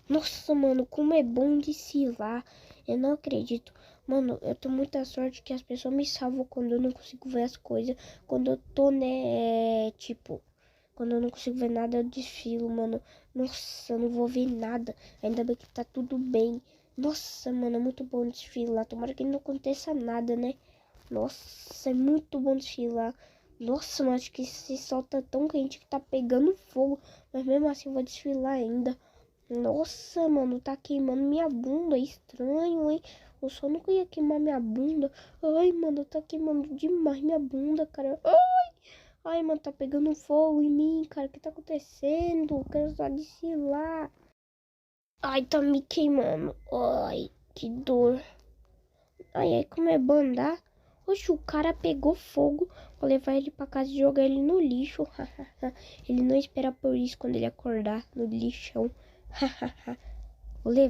Nossa, mano, como é bom desfilar. Eu não acredito. Mano, eu tenho muita sorte que as pessoas me salvam quando eu não consigo ver as coisas. Quando eu tô, né, tipo... Quando eu não consigo ver nada, eu desfilo, mano. Nossa, eu não vou ver nada. Ainda bem que tá tudo bem. Nossa, mano, é muito bom desfilar. Tomara que não aconteça nada, né? Nossa, é muito bom desfilar. Nossa, mas acho que esse sol tá tão quente que tá pegando fogo. Mas mesmo assim eu vou desfilar ainda. Nossa, mano, tá queimando minha bunda. Estranho, hein? O sol nunca ia queimar minha bunda. Ai, mano, tá queimando demais minha bunda, cara. Ai, mano, tá pegando fogo em mim, cara. O que tá acontecendo? Eu quero só desfilar. Ai, tá me queimando. Ai, que dor. Ai, como é bom andar. Oxe, o cara pegou fogo. Vou levar ele pra casa e jogar ele no lixo. Ele não espera por isso quando ele acordar no lixão. Vou levar.